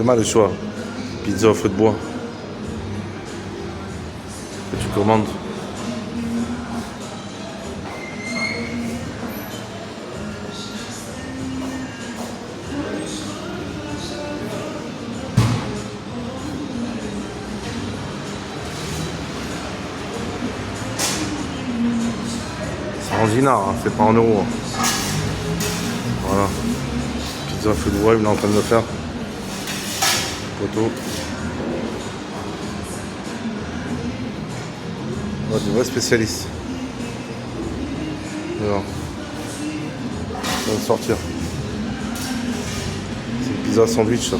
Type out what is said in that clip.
C'est mal le choix. Pizza au feu de bois. Que tu commandes. C'est en dinars, hein, c'est pas en euros. Hein. Voilà. Pizza au feu de bois, il est en train de le faire. Photo. Oh, des vrais spécialistes. Alors, ça va sortir. C'est une pizza sandwich ça.